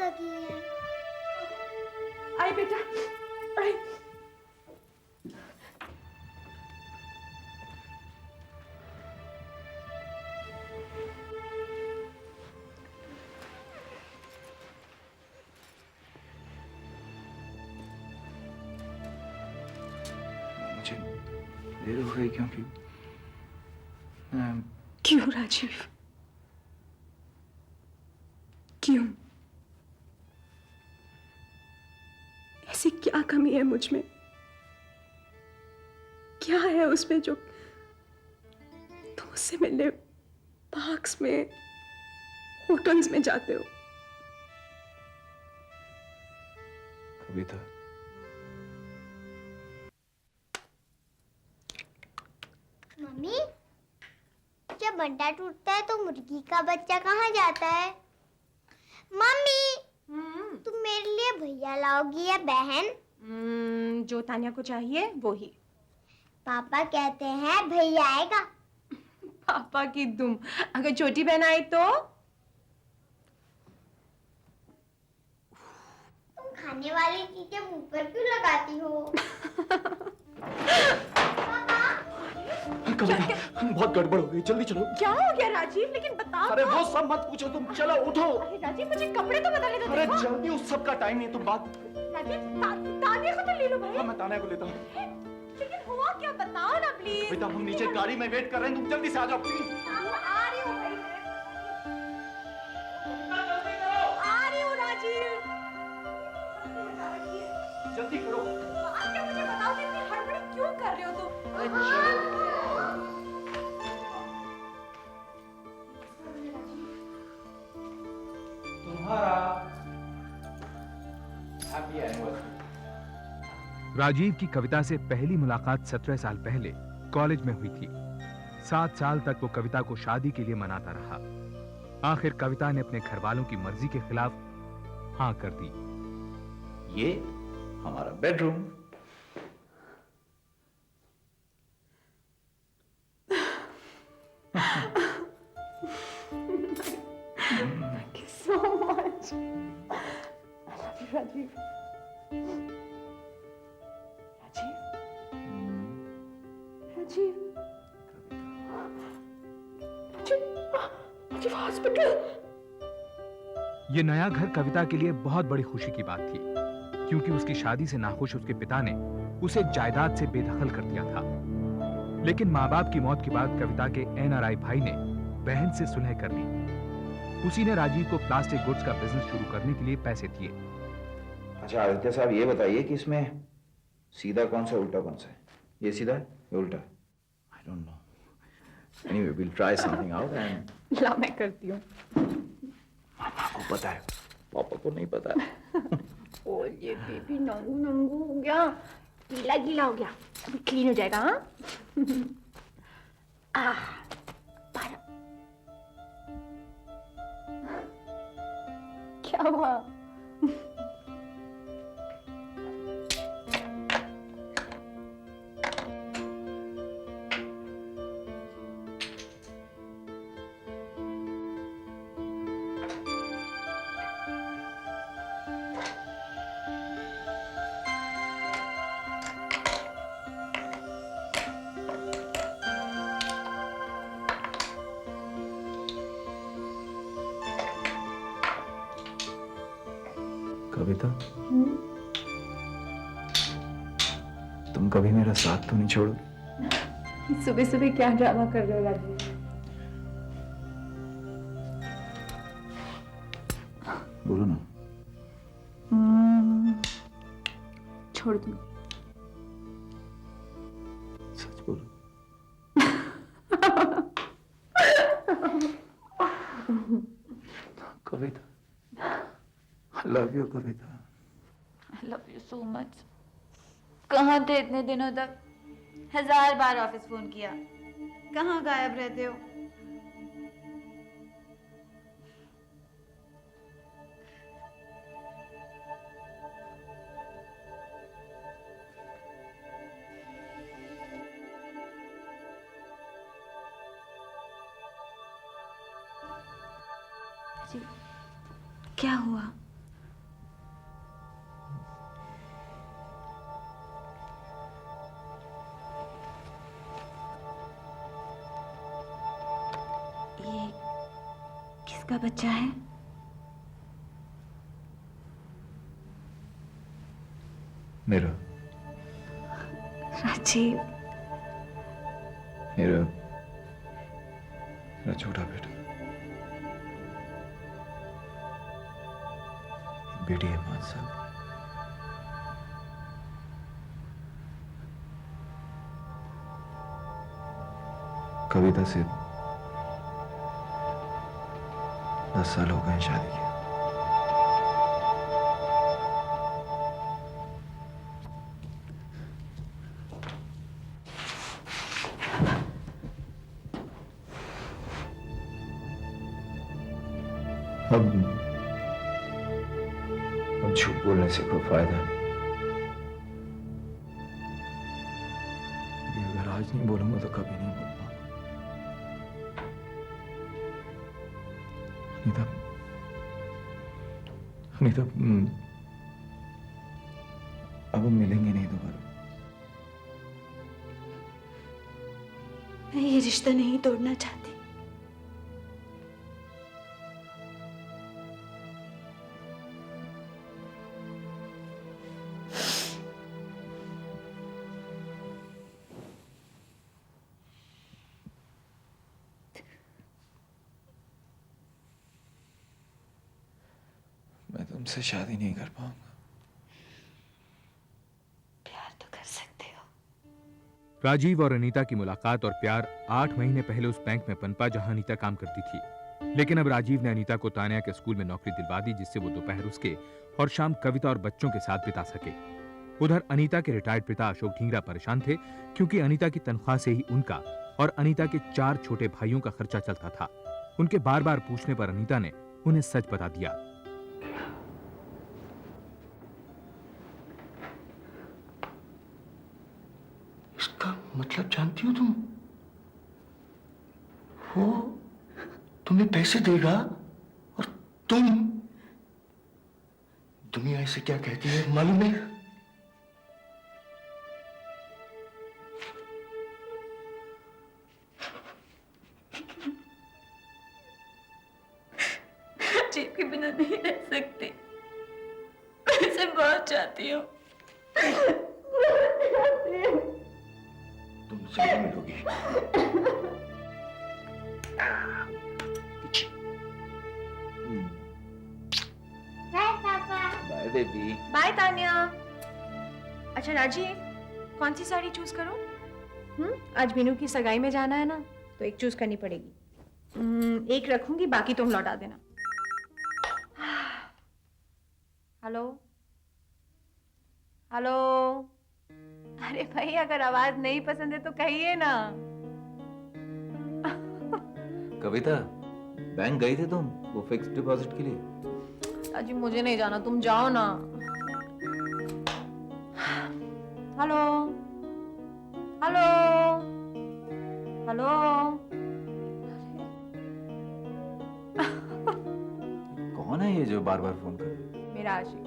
लगी है। आई बेटा, आई। मुझे देर हो गई क्योंकि क्यों राजीव, क्यों? ऐसी क्या कमी है मुझ में? क्या है उसमें जो तुम उससे मिलने पार्क्स में, होटल्स में जाते हो? कविता, मम्मी, जब अंडा टूटता है तो मुर्गी का बच्चा कहाँ जाता है? मम्मी, तुम मेरे लिए भैया लाओगी या बहन? जो तानिया को चाहिए वो ही। पापा कहते हैं भैया आएगा। पापा की दुम, अगर छोटी बहन आई तो? तुम खाने वाली चीजें मुंह पर क्यों लगाती हो? कविता, बहुत गड़बड़ हो गई, जल्दी चलो। क्या हो गया राजीव? लेकिन बताओ। अरे वो सब मत पूछो, तुम चलो उठो। अरे राजीव, मुझे कपड़े तो बदलने दो। अरे जल्दी, उस सब का टाइम नहीं, तुम बात। राजीव, तानिया को तो ले लो भाई। हाँ, मैं तानिया को लेता हूँ। लेकिन हुआ क्या, बताओ ना प्लीज। कविता, हम नीचे गाड़ी में वेट कर रहे हैं, तुम जल्दी से आ जाओ प्लीज। आ रही हूँ भाई, आ रही हूँ राजीव। जल्दी करो। आके मुझे बताओ कि इतनी हड़बड़ी क्यों कर रहे हो तुम? तुम्हारा हैप्पी एनिवर्सरी। राजीव की कविता से पहली मुलाकात 17 साल पहले कॉलेज में हुई थी। 7 साल तक वो कविता को शादी के लिए मनाता रहा। आखिर कविता ने अपने घर वालों की मर्जी के खिलाफ हाँ कर दी। ये हमारा bedroom. Thank you so much. I love you, Rajiv. Rajiv? Rajiv hospital. ये नया घर कविता के लिए बहुत बड़ी खुशी की बात थी, क्योंकि उसकी शादी से नाखुश उसके पिता ने उसे जायदाद से बेदखल कर दिया था। लेकिन माँ बाप की मौत के बाद कविता के एनआरआई भाई ने बहन से सुलह कर ली। उसी ने राजीव को प्लास्टिक गुड्स का बिजनेस शुरू करने के लिए पैसे दिए। अच्छा आदित्य साहब, ये बताइए कि इसमें सीधा कौन सा, उल्टा कौन सा है? ये सीधा है या उल्टा? I don't know. Anyway, will try something out and ला मैं करती हूँ। मामा को पता है, पापा को नहीं पता है। ओ ये बेबी नंगू नंगू हो गया, गीला गीला हो गया, अभी क्लीन हो जाएगा। हाँ क्या हुआ? कविता, तुम कभी मेरा साथ तो नहीं छोड़ोगी? सुबह सुबह क्या ड्रामा कर रहे हो राजीव? बोलो ना। छोड़ दूं? सच बोलो। कविता, I love you Kavita. I love you so much. कहाँ थे इतने दिनों तक? 1000 बार ऑफिस फोन किया, कहाँ गायब रहते हो? जी, क्या हुआ? किसका बच्चा है? मेरा राजीव। मेरा मेरा छोटा बेटा, बेटी है 5 साल की। कविता से 10 साल हो गए शादी के। अब झूठ बोलने से कोई फायदा नहीं। ये अगर आज नहीं बोलूंगा तो कभी नहीं बोल पाऊंगा। अनीता, अनीता, अब हम मिलेंगे नहीं दोबारा। मैं ये रिश्ता नहीं तोड़ना चाहती। मैं तुमसे शादी नहीं कर पाऊंगा। प्यार तो कर सकते हो। राजीव और अनीता की मुलाकात और प्यार 8 महीने पहले उस बैंक में पनपा जहां अनीता काम करती थी। लेकिन अब राजीव ने अनीता को तान्या के स्कूल में नौकरी दिलवा दी, जिससे वो दोपहर उसके और शाम कविता और बच्चों के साथ बिता सके। उधर अनीता के रिटायर्ड पिता अशोक ढींगरा परेशान थे, क्योंकि अनीता की तनख्वाह से ही उनका और अनीता के 4 छोटे भाइयों का खर्चा चलता था। उनके बार बार पूछने पर अनीता ने उन्हें सच बता दिया। इसका मतलब जानती हो तुम? वो तुम्हें पैसे देगा और तुम, दुनिया इसे क्या कहती है मालूम है? राजीव के बिना नहीं रह सकती। मैं इसे बहुत चाहती हूँ। तुम मुझसे नहीं मिलोगी। Bye papa. Bye baby. Bye Tanya. अच्छा राजीव, कौन सी साड़ी चूज करूं? आज मीनू की सगाई में जाना है ना, तो एक चूज करनी पड़ेगी। एक रखूंगी, बाकी तुम लौटा देना। Hello hello. अरे भाई, अगर आवाज नहीं पसंद है तो कहिए ना। कविता, बैंक गई थी तुम वो फिक्स्ड डिपॉजिट के लिए? राजीव मुझे नहीं जाना, तुम जाओ ना। Hello hello hello. कौन है ये जो बार बार फोन कर रही है? मेरा आशिक।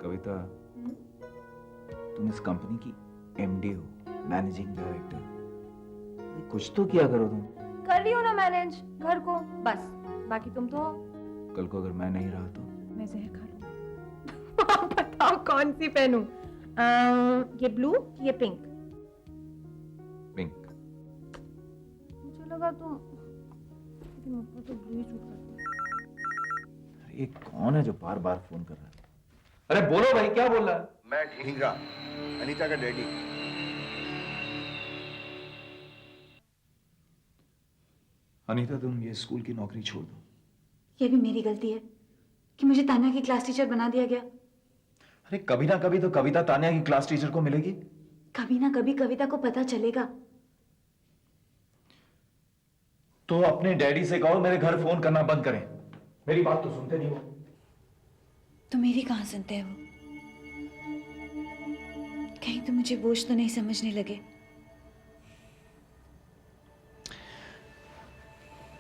कविता, तुम इस कंपनी की एमडी हो, मैनेजिंग डायरेक्टर। कुछ तो किया करो तुम। कर रही हो ना मैनेज घर को, बस। बाकी तुम तो कल को अगर मैं नहीं रहा तो? मैं जहर खा लूं। बताओ कौन सी पहनूं? ये ब्लू, ये पिंक? पिंक। मुझे लगा तुम, लेकिन मुझको तो ब्लू ही सूट करता है। अरे ये कौन है जो बार बार फोन कर रहा है? अरे बोलो भाई, क्या बोल रहा है? मैं ढींगरा, अनीता का डैडी। अनीता, तुम ये स्कूल की नौकरी छोड़ दो। ये भी मेरी गलती है कि मुझे तान्या की क्लास टीचर बना दिया गया। अरे कभी ना कभी तो कविता तान्या की क्लास टीचर को मिलेगी। कभी ना कभी कविता को पता चलेगा। तो अपने डैडी से कहो मेरे घर फोन करना बंद करें। मेरी बात तो सुनते नहीं हो। तो मेरी कहाँ सुनते हैं वो? कहीं तो मुझे बोझ तो नहीं समझने लगे।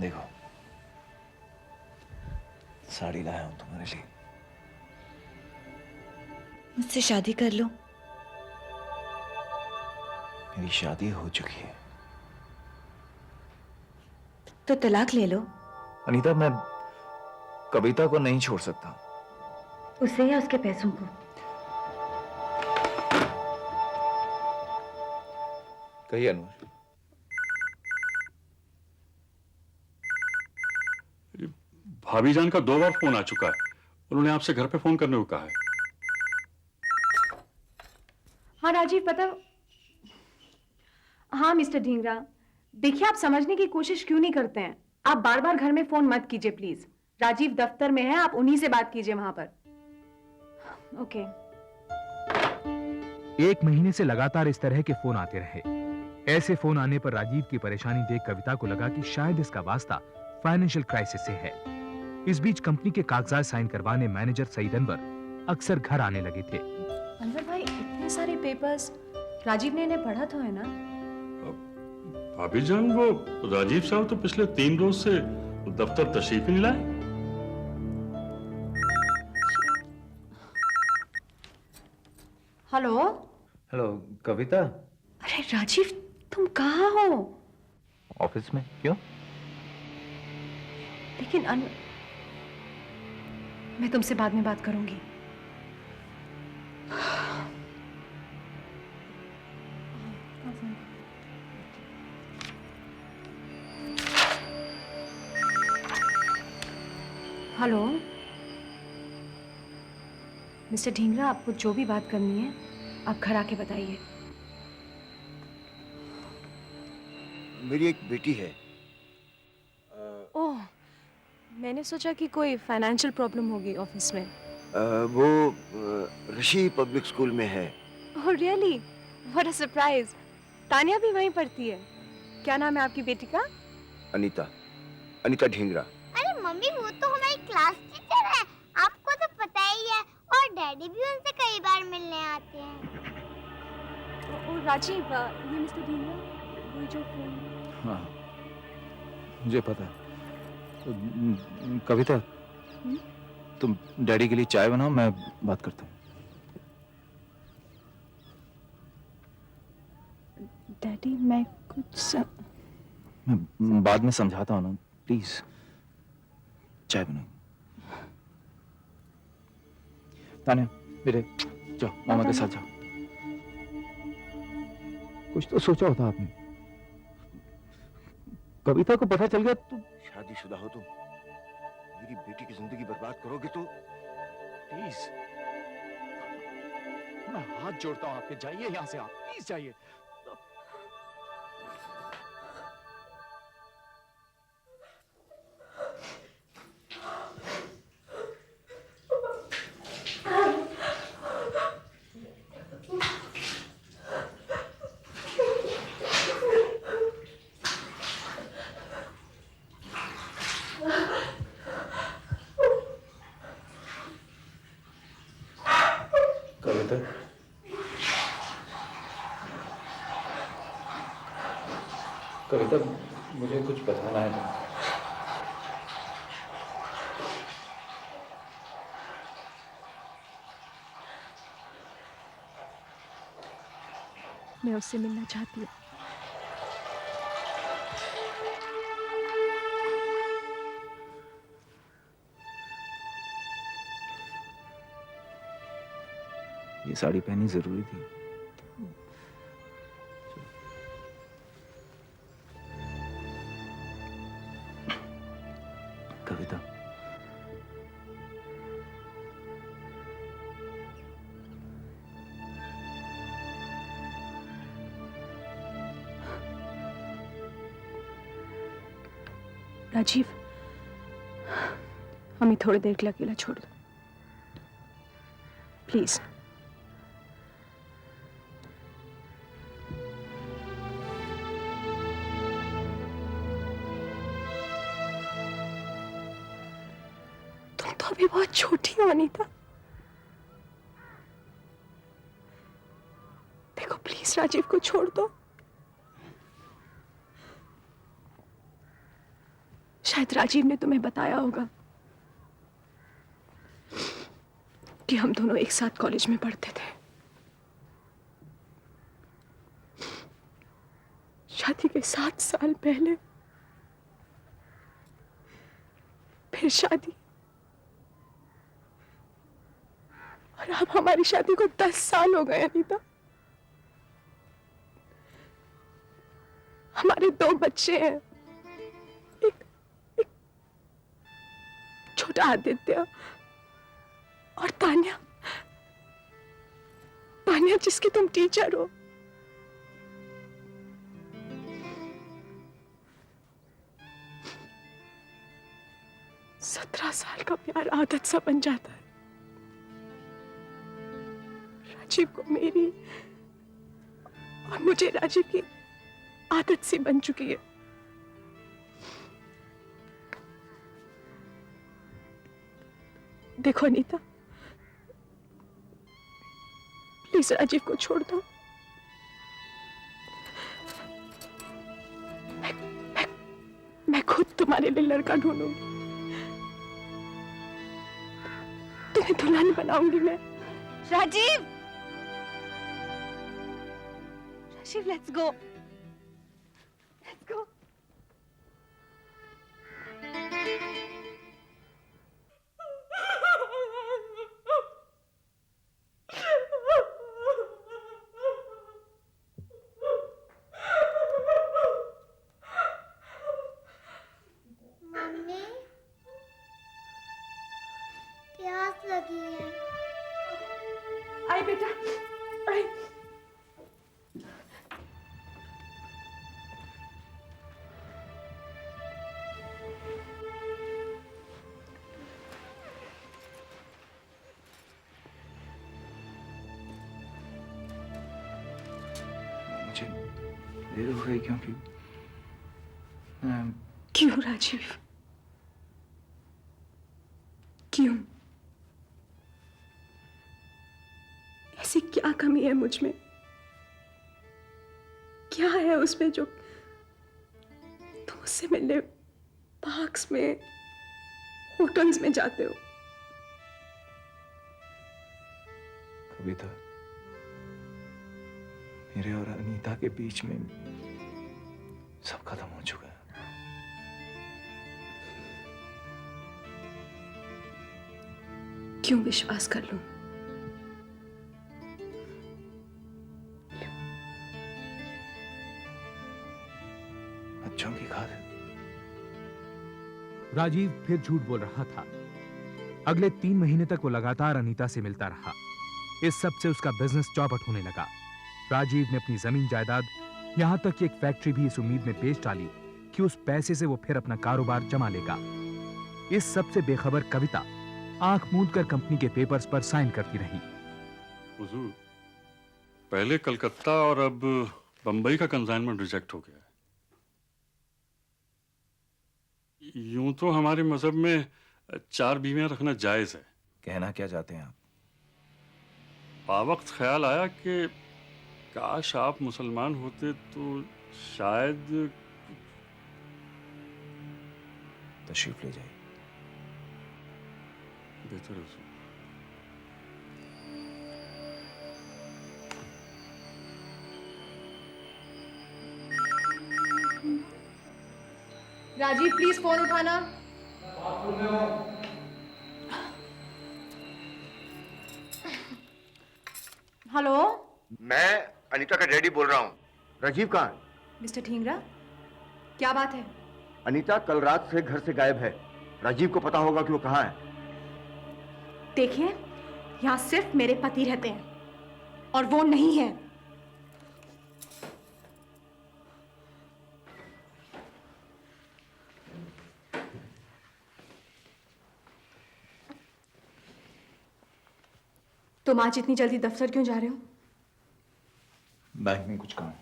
देखो, साड़ी लाया हूं तुम्हारे लिए। मुझसे शादी कर लो। मेरी शादी हो चुकी है। तो तलाक ले लो। अनीता, मैं कविता को नहीं छोड़ सकता। उसे या उसके पैसों को? कहिए अनवर। भाभी जान का 2 बार फोन आ चुका है। उन्होंने आपसे घर पे फोन करने को कहा है। हाँ राजीव, पता। हाँ मिस्टर ढींगरा, देखिए आप समझने की कोशिश क्यों नहीं करते हैं। आप बार बार घर में फोन मत कीजिए प्लीज। राजीव दफ्तर में है, आप उन्हीं से बात कीजिए वहां पर। ओके। 1 महीने से लगातार इस तरह के फोन आते रहे। ऐसे फोन आने पर राजीव की परेशानी देख कविता को लगा कि शायद इसका वास्ता फाइनेंशियल क्राइसिस से है। इस बीच कंपनी के कागजात साइन करवाने मैनेजर सईद अनवर अक्सर घर आने लगे थे। अनवर भाई, इतने सारे पेपर्स, राजीव ने इन्हें पढ़ा तो है ना? भाभी जान, वो राजीव साहब तो पिछले 3 रोज से दफ्तर तशरीफ ही नहीं लाए। हेलो। हेलो कविता। अरे राजीव, तुम कहाँ हो? ऑफिस में? क्यों? लेकिन मैं तुमसे बाद में बात करूंगी। हेलो मिस्टर ढींगरा, आपको जो भी बात करनी है आप घर आके बताइए। मेरी एक बेटी है। ओह, मैंने सोचा कि कोई फाइनेंशियल प्रॉब्लम होगी ऑफिस में। वो ऋषि पब्लिक स्कूल में है। Oh really, what a surprise. Tania भी वहीं पढ़ती है। क्या नाम है आपकी बेटी का? अनीता, अनीता ढींगरा। अरे मम्मी, वो तो हमारी क्लास टीचर है, आपको तो पता ही है। और डैडी भी उनसे कई बार मिलने आते हैं। ओह राजीव, ये मिस्टर ढींगरा, वही जो फोन। हाँ, मुझे पता है। कविता, तुम डैडी के लिए चाय बनाओ, मैं बात करता हूँ। डैडी, मैं कुछ मैं बाद में समझाता हूँ ना, प्लीज चाय बनाओ। तानिया बेटे, जाओ मामा के साथ जाओ। कुछ तो सोचा होता आपने। कविता को पता चल गया तो। शादीशुदा हो तुम, मेरी बेटी की जिंदगी बर्बाद करोगे तो। प्लीज, मैं हाथ जोड़ता हूँ आपके, जाइए यहाँ से आप, प्लीज जाइए। कविता, कविता, मुझे कुछ बताना है। मैं उससे मिलना चाहती हूँ। ये साड़ी पहननी जरूरी थी। कविता, राजीव, हमें थोड़ी देर के लिए अकेला छोड़ दो प्लीज। तुम तो अभी बहुत छोटी हो अनीता। देखो प्लीज राजीव को छोड़ दो। शायद राजीव ने तुम्हें बताया होगा कि हम दोनों एक साथ कॉलेज में पढ़ते थे। 7 साल पहले फिर शादी, और अब हमारी शादी को 10 साल हो गए अनीता। हमारे 2 बच्चे हैं, एक छोटा आदित्य और तान्या जिसकी तुम टीचर हो। सत्रह साल का प्यार आदत सा बन जाता है। राजीव को मेरी और मुझे राजीव की आदत सी बन चुकी है। देखो अनीता, प्लीज राजीव को छोड़ दो। मैं खुद तुम्हारे लिए लड़का ढूंढूंगी, तुम्हें दुल्हन बनाऊंगी मैं। Rajiv, let's go. मम्मी, प्यास लगी है। आई बेटा, आई। मुझे देर हो गई क्योंकि क्यों राजीव, क्यों? ऐसी क्या कमी है मुझ में? क्या है उसमें जो तुम उससे मिलने पार्क्स में, होटल्स में जाते हो? कविता, मेरे और अनीता के बीच में सब खत्म हो चुका है। क्यों विश्वास कर लूं? बच्चों की खातिर। राजीव फिर झूठ बोल रहा था। अगले 3 महीने तक वो लगातार अनीता से मिलता रहा। इस सब से उसका बिजनेस चौपट होने लगा। राजीव ने अपनी जमीन जायदाद, यहां तक कि एक फैक्ट्री भी इस उम्मीद में बेच डाली कि उस पैसे से वो फिर अपना कारोबार जमा लेगा। इस सब से बेखबर कविता आंख मूंद कर कंपनी के पेपर्स पर साइन करती रही। हुजूर, पहले कलकत्ता और अब बंबई का कंसाइनमेंट रिजेक्ट हो गया है। यूं तो हमारे मजहब में 4 बीवियां रखना जायज है। कहना क्या चाहते हैं आप? वक्त ख्याल आया कि काश आप मुसलमान होते तो शायद। तशरीफ ले जाइए। बेहतर है। राजीव प्लीज फोन उठाना। हेलो, मैं अनीता का डैडी बोल रहा हूँ। राजीव कहाँ है? मिस्टर ठींगरा, क्या बात है? अनीता कल रात से घर से गायब है। राजीव को पता होगा कि वो कहाँ है। देखिए, यहाँ सिर्फ मेरे पति रहते हैं और वो नहीं है। तुम आज इतनी जल्दी दफ्तर क्यों जा रहे हो? बैंक में कुछ काम।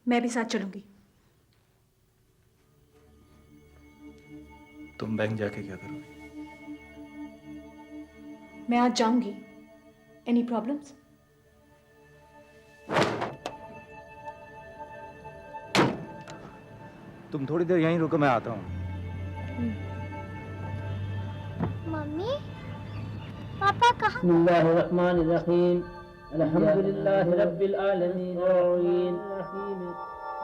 मैं भी साथ चलूंगी। तुम बैंक जाके क्या करोगे? मैं आज जाऊंगी। Any problems? तुम थोड़ी देर यहीं रुको, मैं आता हूँ। मम्मी, पापा कहाँ? बिस्मिल्लाहिर्रहमानिर्रहीम। अल्हम्दुलिल्लाहि रब्बिल आलमीन।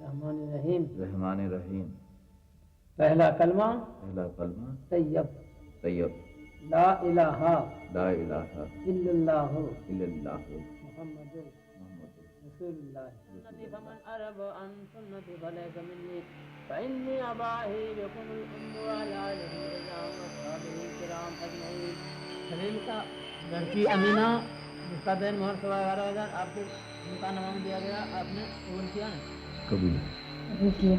रहमान रहीम रहमान रहीम पहला कलमा पहला कलमा तैयब तैयब ला इलाहा ला इलाहा इल्लल्लाह इल्लल्लाह मुहम्मदुर मुहम्मदुर रसूलुल्लाह सुन्नति फमन अरब अन सुन्नति फलैस मिन्नी फइन्नी अबाही बिकुम उम्म वाला अलैहि रज़ाम व सहाबिही किराम अजमईन खलील का लड़की अमीना जिसका दिन मोहर 11,500 आपके दुकान नाम दिया गया आपने कबूल किया ना कबूल किया